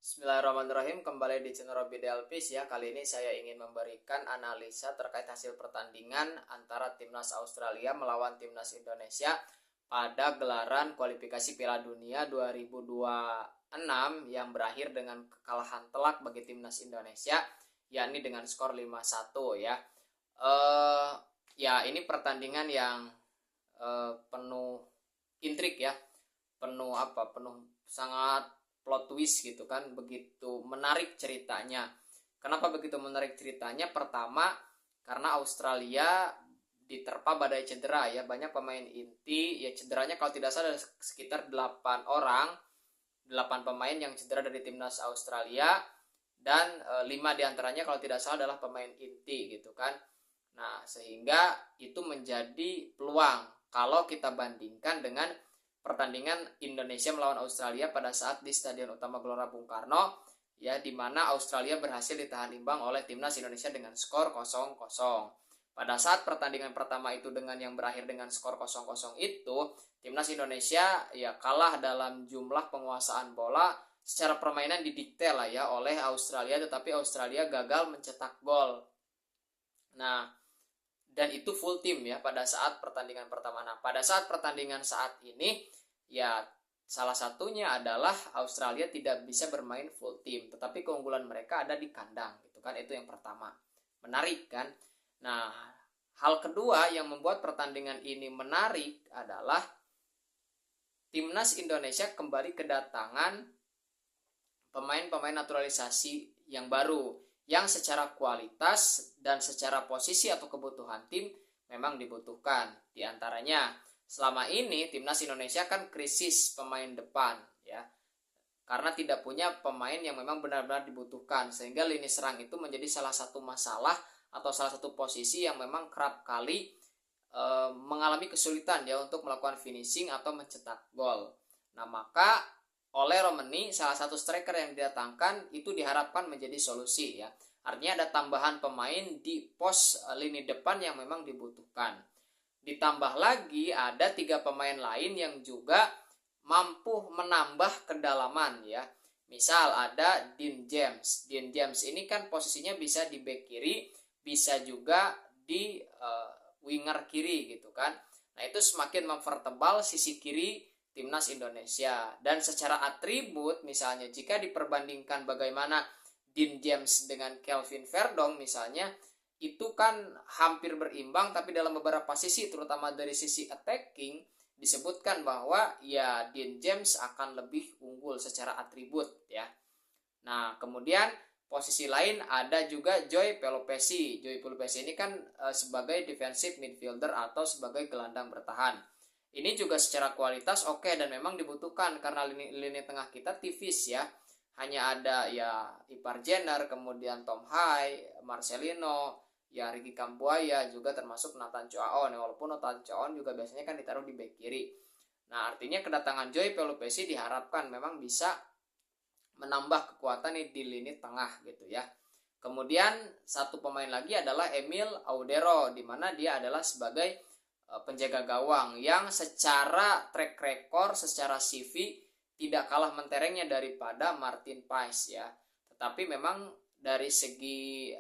Bismillahirrahmanirrahim, kembali di channel Robby Delpis ya. Kali ini saya ingin memberikan analisa terkait hasil pertandingan antara Timnas Australia melawan Timnas Indonesia pada gelaran kualifikasi Piala Dunia 2026 yang berakhir dengan kekalahan telak bagi Timnas Indonesia, yakni dengan skor 5-1 ya. Ini pertandingan yang penuh intrik ya, penuh sangat plot twist gitu kan, begitu menarik ceritanya. Kenapa begitu menarik ceritanya? Pertama, karena Australia diterpa badai cedera ya, banyak pemain inti ya cederanya, kalau tidak salah ada sekitar 8 orang, 8 pemain yang cedera dari timnas Australia, dan 5 diantaranya kalau tidak salah adalah pemain inti gitu kan. Nah, sehingga itu menjadi peluang kalau kita bandingkan dengan pertandingan Indonesia melawan Australia pada saat di Stadion Utama Gelora Bung Karno ya, di mana Australia berhasil ditahan imbang oleh timnas Indonesia dengan skor 0-0. Pada saat pertandingan pertama itu dengan yang berakhir dengan skor 0-0 itu, timnas Indonesia ya kalah dalam jumlah penguasaan bola, secara permainan didikte lah ya oleh Australia, tetapi Australia gagal mencetak gol. Nah, dan itu full tim ya pada saat pertandingan pertama. Nah, pada saat pertandingan saat ini ya salah satunya adalah Australia tidak bisa bermain full tim, tetapi keunggulan mereka ada di kandang gitu kan. Itu yang pertama. Menarik kan? Nah, hal kedua yang membuat pertandingan ini menarik adalah Timnas Indonesia kembali kedatangan pemain-pemain naturalisasi yang baru, yang secara kualitas dan secara posisi atau kebutuhan tim memang dibutuhkan. Di antaranya, selama ini timnas Indonesia kan krisis pemain depan ya, karena tidak punya pemain yang memang benar-benar dibutuhkan, sehingga lini serang itu menjadi salah satu masalah atau salah satu posisi yang memang kerap kali mengalami kesulitan ya untuk melakukan finishing atau mencetak gol. Nah, maka oleh Romani, salah satu striker yang didatangkan itu diharapkan menjadi solusi ya. Artinya ada tambahan pemain di pos lini depan yang memang dibutuhkan. Ditambah lagi ada 3 pemain lain yang juga mampu menambah kedalaman ya. Misal ada Dean James. Dean James ini kan posisinya bisa di back kiri, bisa juga di winger kiri gitu kan. Nah, itu semakin mempertebal sisi kiri timnas Indonesia. Dan secara atribut misalnya jika diperbandingkan bagaimana Dean James dengan Kelvin Verdong misalnya, itu kan hampir berimbang, tapi dalam beberapa sisi terutama dari sisi attacking disebutkan bahwa ya Dean James akan lebih unggul secara atribut ya. Nah, kemudian posisi lain ada juga Joy Pelopesi. Joy Pelopesi ini kan sebagai defensive midfielder atau sebagai gelandang bertahan. Ini juga secara kualitas oke dan memang dibutuhkan karena lini tengah kita tipis ya. Hanya ada ya Ipar Jenner, kemudian Tom Hai, Marcelino, ya Ricky Kambuaya, juga termasuk Nathan Choaon. Walaupun Nathan Choaon juga biasanya kan ditaruh di bek kiri. Nah, artinya kedatangan Joy Pelopesi diharapkan memang bisa menambah kekuatan di lini tengah gitu ya. Kemudian satu pemain lagi adalah Emil Audero, di mana dia adalah sebagai penjaga gawang yang secara track record, secara CV tidak kalah menterengnya daripada Martin Paes ya. Tetapi memang dari segi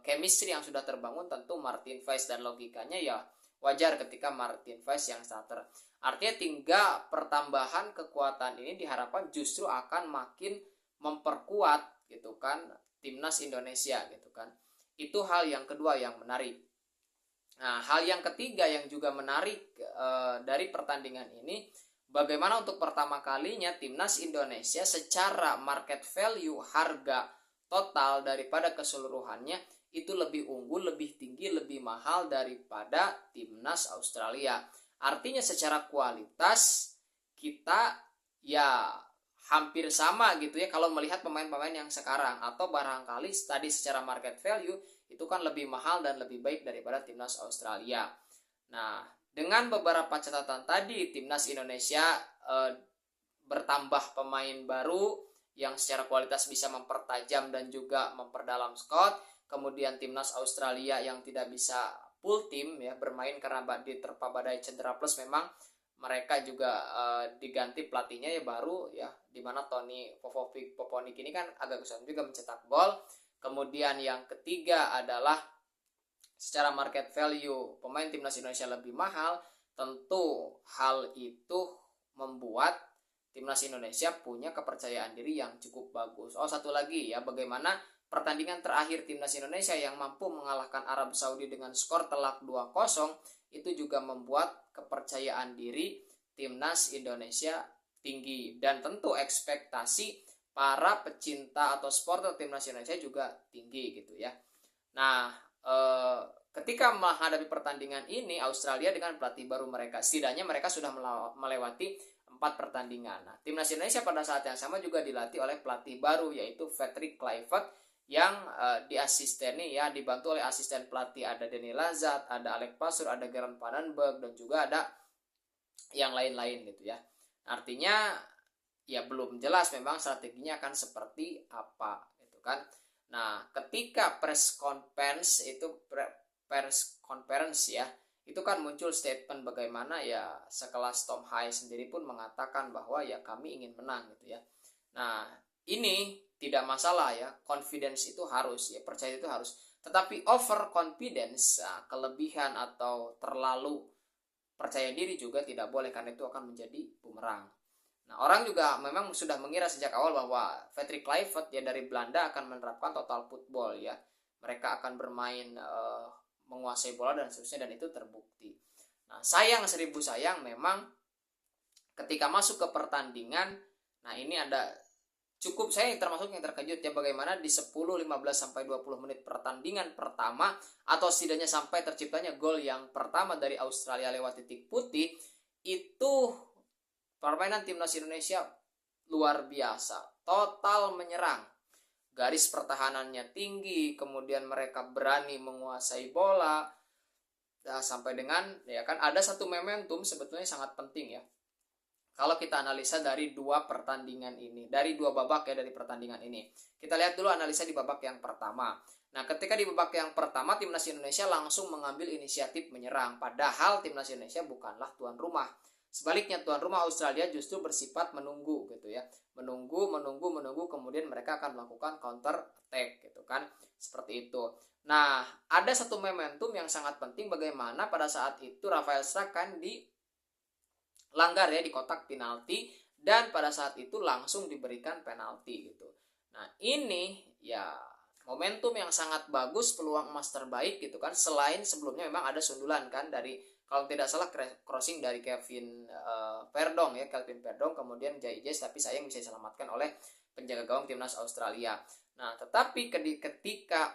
chemistry yang sudah terbangun, tentu Martin Paes dan logikanya ya wajar ketika Martin Paes yang starter. Artinya tinggal pertambahan kekuatan ini diharapkan justru akan makin memperkuat gitu kan timnas Indonesia gitu kan. Itu hal yang kedua yang menarik. Nah, hal yang ketiga yang juga menarik dari pertandingan ini, bagaimana untuk pertama kalinya timnas Indonesia secara market value, harga total daripada keseluruhannya itu lebih unggul, lebih tinggi, lebih mahal daripada timnas Australia. Artinya secara kualitas kita ya hampir sama gitu ya kalau melihat pemain-pemain yang sekarang, atau barangkali tadi secara market value itu kan lebih mahal dan lebih baik daripada timnas Australia. Nah, dengan beberapa catatan tadi, timnas Indonesia bertambah pemain baru yang secara kualitas bisa mempertajam dan juga memperdalam squad. Kemudian timnas Australia yang tidak bisa full tim ya bermain karena diterpa badai cedera, plus memang mereka juga diganti pelatihnya ya baru ya, dimana Toni Poponik ini kan agak kesulitan juga mencetak gol. Kemudian yang ketiga adalah secara market value pemain timnas Indonesia lebih mahal. Tentu hal itu membuat timnas Indonesia punya kepercayaan diri yang cukup bagus. Oh, satu lagi ya, bagaimana pertandingan terakhir timnas Indonesia yang mampu mengalahkan Arab Saudi dengan skor telak 2-0 itu juga membuat kepercayaan diri timnas Indonesia tinggi, dan tentu ekspektasi para pecinta atau supporter timnas Indonesia juga tinggi gitu ya. Nah, ketika menghadapi pertandingan ini Australia dengan pelatih baru mereka, setidaknya mereka sudah melewati 4 pertandingan. Nah, timnas Indonesia pada saat yang sama juga dilatih oleh pelatih baru yaitu Patrick Kluivert yang diasisteni ya, dibantu oleh asisten pelatih ada Denny Lazat, ada Alex Pasur, ada Gerard Vandenberg, dan juga ada yang lain-lain gitu ya. Artinya ya belum jelas memang strateginya akan seperti apa gitu kan. Nah, ketika press conference ya, itu kan muncul statement bagaimana ya sekelas Tom Hai sendiri pun mengatakan bahwa ya kami ingin menang gitu ya. Nah, ini tidak masalah ya, confidence itu harus ya, percaya itu harus. Tetapi over confidence, kelebihan atau terlalu percaya diri juga tidak boleh, karena itu akan menjadi bumerang. Nah, orang juga memang sudah mengira sejak awal bahwa Patrick Kluivert ya dari Belanda akan menerapkan total football ya. Mereka akan bermain menguasai bola dan seterusnya, dan itu terbukti. Nah, sayang seribu sayang memang ketika masuk ke pertandingan, nah ini ada cukup saya termasuk yang terkejut ya, bagaimana di 10, 15 sampai 20 menit pertandingan pertama atau setidaknya sampai terciptanya gol yang pertama dari Australia lewat titik putih, itu permainan timnas Indonesia luar biasa, total menyerang, garis pertahanannya tinggi, kemudian mereka berani menguasai bola. Nah, sampai dengan ya kan ada satu momentum sebetulnya sangat penting ya. Kalau kita analisa dari dua pertandingan ini, dari dua babak ya dari pertandingan ini. Kita lihat dulu analisa di babak yang pertama. Nah, ketika di babak yang pertama timnas Indonesia langsung mengambil inisiatif menyerang, padahal timnas Indonesia bukanlah tuan rumah. Sebaliknya tuan rumah Australia justru bersifat menunggu gitu ya. Menunggu, kemudian mereka akan melakukan counter attack gitu kan. Seperti itu. Nah, ada satu momentum yang sangat penting bagaimana pada saat itu Rafael Struijk kan dilanggar ya di kotak penalti, dan pada saat itu langsung diberikan penalti gitu. Nah, ini ya momentum yang sangat bagus, peluang emas terbaik gitu kan. Selain sebelumnya memang ada sundulan kan dari, kalau tidak salah crossing dari Kelvin Verdong, kemudian Jai Jes, tapi sayang bisa diselamatkan oleh penjaga gawang timnas Australia. Nah, tetapi ketika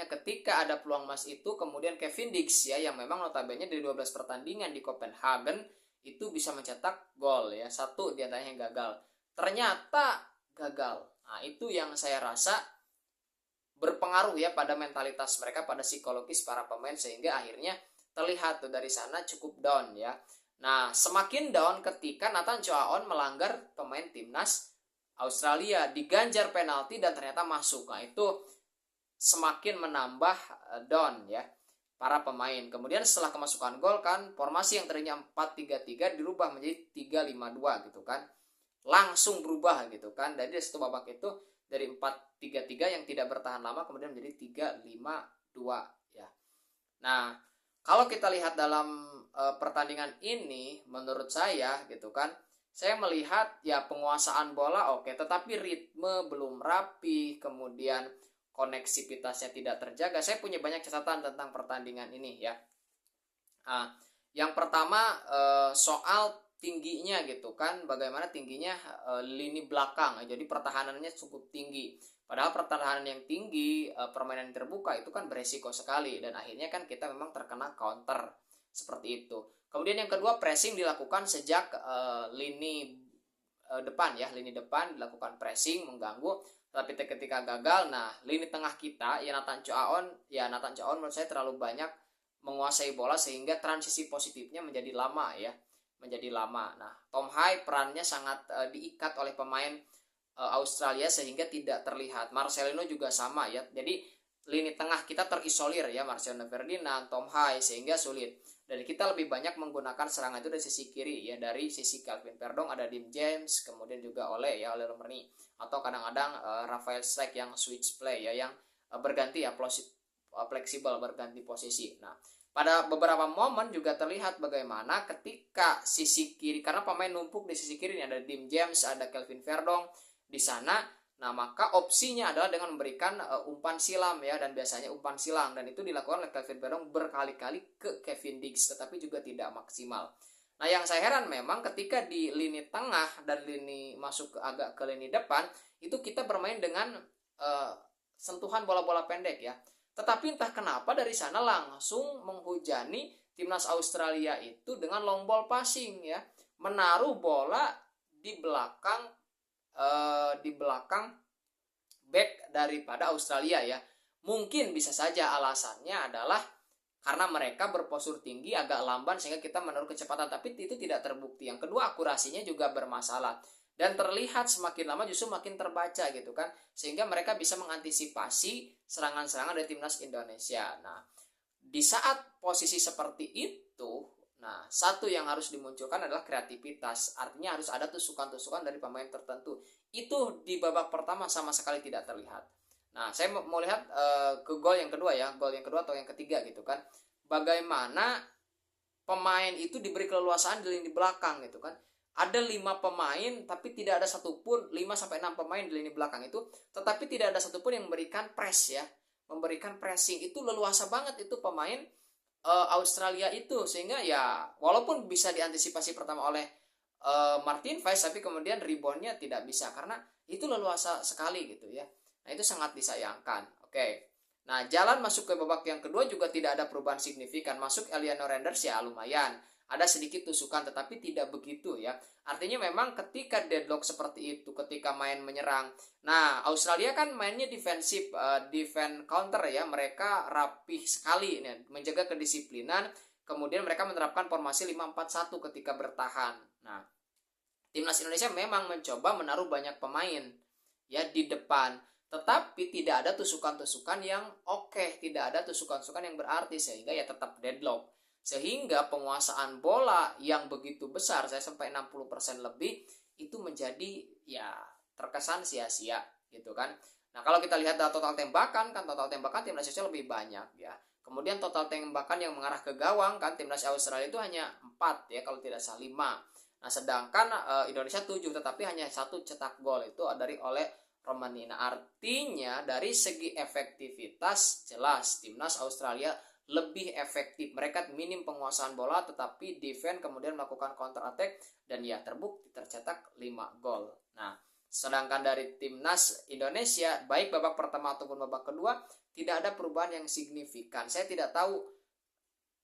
ketika ada peluang emas itu, kemudian Kevin Dix ya, yang memang notabene dari 12 pertandingan di Copenhagen itu bisa mencetak gol ya, satu diantaranya yang gagal, ternyata gagal. Nah, itu yang saya rasa berpengaruh ya pada mentalitas mereka, pada psikologis para pemain, sehingga akhirnya terlihat tuh dari sana cukup down ya. Nah, semakin down ketika Nathan Choaon melanggar pemain timnas Australia, diganjar penalti dan ternyata masuk. Nah, itu semakin menambah down ya para pemain. Kemudian setelah kemasukan gol kan, formasi yang tadinya 4-3-3 dirubah menjadi 3-5-2 gitu kan. Langsung berubah gitu kan. Dari satu babak itu dari 4-3-3 yang tidak bertahan lama kemudian menjadi 3-5-2 ya. Nah, kalau kita lihat dalam pertandingan ini, menurut saya gitu kan, saya melihat ya penguasaan bola oke, tetapi ritme belum rapi, kemudian koneksivitasnya tidak terjaga. Saya punya banyak catatan tentang pertandingan ini ya. Nah, yang pertama soal tingginya gitu kan, bagaimana tingginya lini belakang, jadi pertahanannya cukup tinggi. Padahal pertahanan yang tinggi, permainan terbuka itu kan beresiko sekali, dan akhirnya kan kita memang terkena counter seperti itu. Kemudian yang kedua, pressing dilakukan sejak lini depan ya, lini depan dilakukan pressing mengganggu, tapi ketika gagal, nah lini tengah kita ya Nathan Choaon menurut saya terlalu banyak menguasai bola sehingga transisi positifnya menjadi lama ya. Nah, Tom Hai perannya sangat diikat oleh pemain Australia sehingga tidak terlihat. Marcelino juga sama ya. Jadi lini tengah kita terisolir ya, Marcelino Ferdinand, Tom Hai, sehingga sulit. Dan kita lebih banyak menggunakan serangan itu dari sisi kiri ya, dari sisi Calvin Verdong ada Dim James, kemudian juga oleh Lermeni, atau kadang-kadang Rafael Strike yang switch play ya, yang berganti ya, fleksibel berganti posisi. Nah, pada beberapa momen juga terlihat bagaimana ketika sisi kiri, karena pemain numpuk di sisi kiri ini, ada Dim James, ada Calvin Verdong di sana. Nah, maka opsinya adalah dengan memberikan umpan silam ya, dan biasanya umpan silang, dan itu dilakukan oleh Calvin Verdong berkali-kali ke Kevin Diggs, tetapi juga tidak maksimal. Nah, yang saya heran memang ketika di lini tengah dan lini masuk agak ke lini depan, itu kita bermain dengan sentuhan bola-bola pendek ya. Tetapi entah kenapa dari sana langsung menghujani timnas Australia itu dengan long ball passing ya, menaruh bola di belakang back daripada Australia ya. Mungkin bisa saja alasannya adalah karena mereka berpostur tinggi agak lamban sehingga kita menaruh kecepatan, tapi itu tidak terbukti. Yang kedua, akurasinya juga bermasalah dan terlihat semakin lama justru makin terbaca gitu kan, sehingga mereka bisa mengantisipasi serangan-serangan dari timnas Indonesia. Nah, di saat posisi seperti itu, nah, satu yang harus dimunculkan adalah kreativitas. Artinya harus ada tusukan-tusukan dari pemain tertentu. Itu di babak pertama sama sekali tidak terlihat. Nah, saya mau lihat ke gol yang kedua ya, gol yang kedua atau yang ketiga gitu kan. Bagaimana pemain itu diberi keleluasaan di lini belakang gitu kan. Ada 5 pemain tapi tidak ada satupun, 5-6 pemain di lini belakang itu, tetapi tidak ada satupun yang memberikan press ya, memberikan pressing. Itu leluasa banget itu pemain Australia itu, sehingga ya walaupun bisa diantisipasi pertama oleh Martin Weiss, tapi kemudian reboundnya tidak bisa karena itu leluasa sekali gitu ya. Nah, itu sangat disayangkan. Oke. Nah, jalan masuk ke babak yang kedua juga tidak ada perubahan signifikan. Masuk Eliano Renders ya lumayan, ada sedikit tusukan tetapi tidak begitu ya. Artinya memang ketika deadlock seperti itu, ketika main menyerang, nah Australia kan mainnya defensif, defense counter ya, mereka rapih sekali nih, menjaga kedisiplinan. Kemudian mereka menerapkan formasi 5-4-1 ketika bertahan. Nah, timnas Indonesia memang mencoba menaruh banyak pemain ya di depan, tetapi tidak ada tusukan-tusukan yang oke, tidak ada tusukan-tusukan yang berarti, sehingga ya tetap deadlock. Sehingga penguasaan bola yang begitu besar, saya sampai 60% lebih, itu menjadi ya terkesan sia-sia gitu kan. Nah, kalau kita lihat total tembakan kan, total tembakan timnas Indonesia lebih banyak ya. Kemudian total tembakan yang mengarah ke gawang kan timnas Australia itu hanya 4 ya, kalau tidak salah 5. Nah, sedangkan Indonesia 7, tetapi hanya 1 cetak gol, itu dari oleh Romani. Nah, artinya dari segi efektivitas jelas timnas Australia lebih efektif. Mereka minim penguasaan bola tetapi defense, kemudian melakukan counter attack, dan ya terbukti tercetak 5 gol. Nah, sedangkan dari timnas Indonesia baik babak pertama ataupun babak kedua tidak ada perubahan yang signifikan. Saya tidak tahu,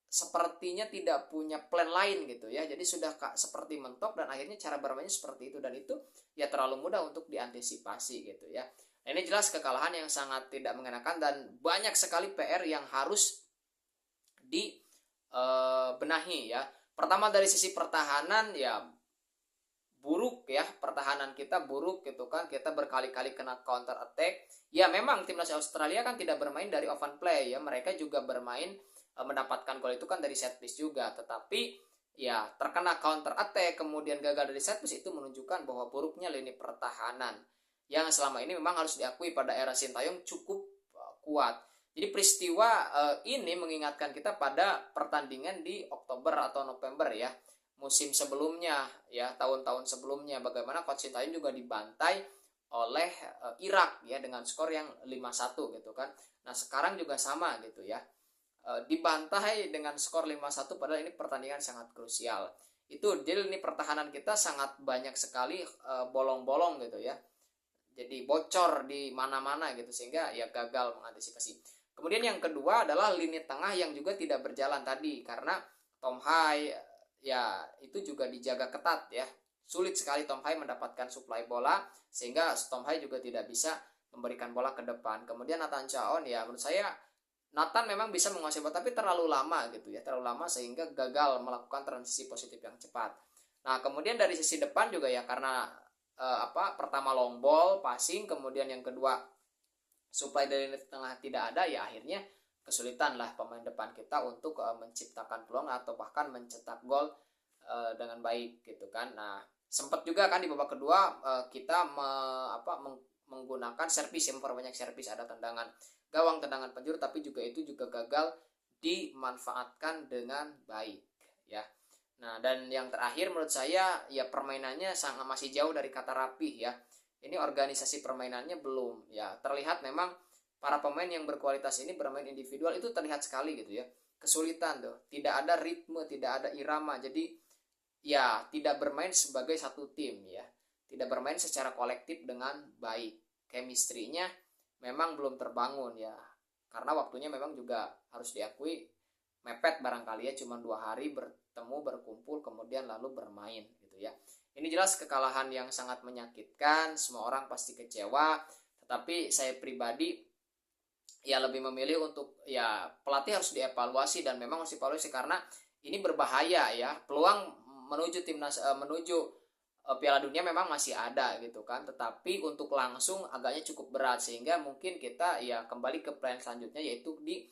sepertinya tidak punya plan lain gitu ya. Jadi sudah seperti mentok, dan akhirnya cara bermainnya seperti itu, dan itu ya terlalu mudah untuk diantisipasi gitu ya. Nah, ini jelas kekalahan yang sangat tidak mengenakan dan banyak sekali PR yang harus dibenahi ya. Pertama dari sisi pertahanan ya buruk ya, pertahanan kita buruk gitu kan, kita berkali-kali kena counter attack. Ya memang timnas Australia kan tidak bermain dari open play ya, mereka juga bermain mendapatkan gol itu kan dari set piece juga, tetapi ya terkena counter attack kemudian gagal dari set piece, itu menunjukkan bahwa buruknya lini pertahanan yang selama ini memang harus diakui pada era Sintayong cukup kuat. Jadi peristiwa ini mengingatkan kita pada pertandingan di Oktober atau November ya, musim sebelumnya ya, tahun-tahun sebelumnya, bagaimana Coach Sintayong juga dibantai oleh Irak ya dengan skor yang 5-1 gitu kan. Nah, sekarang juga sama gitu ya. Dibantai dengan skor 5-1 padahal ini pertandingan sangat krusial. Itu jadi ini pertahanan kita sangat banyak sekali bolong-bolong gitu ya. Jadi bocor di mana-mana gitu, sehingga ya gagal mengantisipasi. Kemudian yang kedua adalah lini tengah yang juga tidak berjalan tadi, karena Tom Hai ya itu juga dijaga ketat ya. Sulit sekali Tom Hai mendapatkan suplai bola, sehingga Tom Hai juga tidak bisa memberikan bola ke depan. Kemudian Nathan Chaon ya, menurut saya Nathan memang bisa menguasai bola tapi terlalu lama gitu ya, terlalu lama sehingga gagal melakukan transisi positif yang cepat. Nah, kemudian dari sisi depan juga ya, karena pertama long ball passing, kemudian yang kedua supply dari tengah tidak ada, ya akhirnya kesulitan lah pemain depan kita untuk menciptakan peluang atau bahkan mencetak gol dengan baik gitu kan. Nah, sempat juga kan di babak kedua kita menggunakan servis, memperbanyak servis, ada tendangan gawang, tendangan penjuru, tapi juga itu juga gagal dimanfaatkan dengan baik ya. Nah, dan yang terakhir menurut saya ya permainannya sangat masih jauh dari kata rapih ya. Ini organisasi permainannya belum ya. Terlihat memang para pemain yang berkualitas ini bermain individual itu terlihat sekali gitu ya. Kesulitan tuh, tidak ada ritme, tidak ada irama. Jadi ya tidak bermain sebagai satu tim ya. Tidak bermain secara kolektif dengan baik. Chemistry-nya memang belum terbangun ya. Karena waktunya memang juga harus diakui mepet barangkali ya, cuma 2 hari bertemu, berkumpul, kemudian lalu bermain gitu ya. Ini jelas kekalahan yang sangat menyakitkan, semua orang pasti kecewa, tetapi saya pribadi ya lebih memilih untuk ya pelatih harus dievaluasi, dan memang harus dievaluasi karena ini berbahaya ya. Peluang menuju timnas menuju Piala Dunia memang masih ada gitu kan, tetapi untuk langsung agaknya cukup berat, sehingga mungkin kita ya kembali ke plan selanjutnya, yaitu di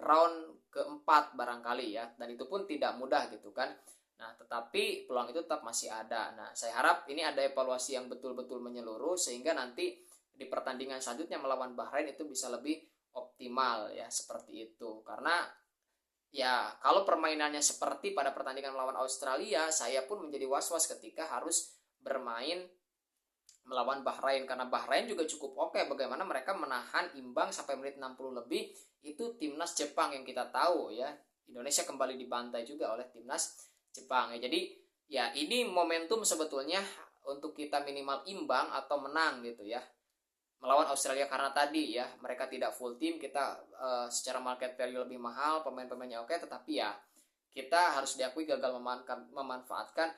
round keempat barangkali ya, dan itu pun tidak mudah gitu kan. Nah, tetapi peluang itu tetap masih ada. Nah, saya harap ini ada evaluasi yang betul-betul menyeluruh, sehingga nanti di pertandingan selanjutnya melawan Bahrain itu bisa lebih optimal ya, seperti itu. Karena ya kalau permainannya seperti pada pertandingan melawan Australia, saya pun menjadi was-was ketika harus bermain melawan Bahrain, karena Bahrain juga cukup oke. Bagaimana mereka menahan imbang sampai menit 60 lebih, itu timnas Jepang yang kita tahu ya. Indonesia kembali dibantai juga oleh timnas Jepang ya. Jadi ya ini momentum sebetulnya untuk kita minimal imbang atau menang gitu ya melawan Australia, karena tadi ya mereka tidak full tim, kita secara market value lebih mahal, pemain-pemainnya oke, tetapi ya kita harus diakui gagal memanfaatkan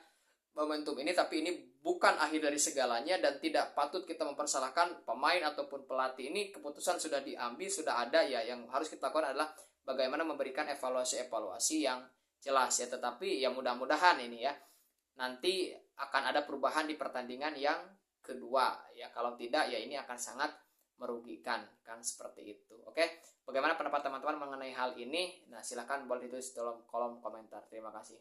momentum ini. Tapi ini bukan akhir dari segalanya, dan tidak patut kita mempersalahkan pemain ataupun pelatih. Ini keputusan sudah diambil, sudah ada ya. Yang harus kita lakukan adalah bagaimana memberikan evaluasi yang jelas ya. Tetapi ya mudah-mudahan ini ya nanti akan ada perubahan di pertandingan yang kedua ya. Kalau tidak ya ini akan sangat merugikan kan, seperti itu. Oke, bagaimana pendapat teman-teman mengenai hal ini? Nah, silahkan boleh ditulis dalam kolom komentar. Terima kasih.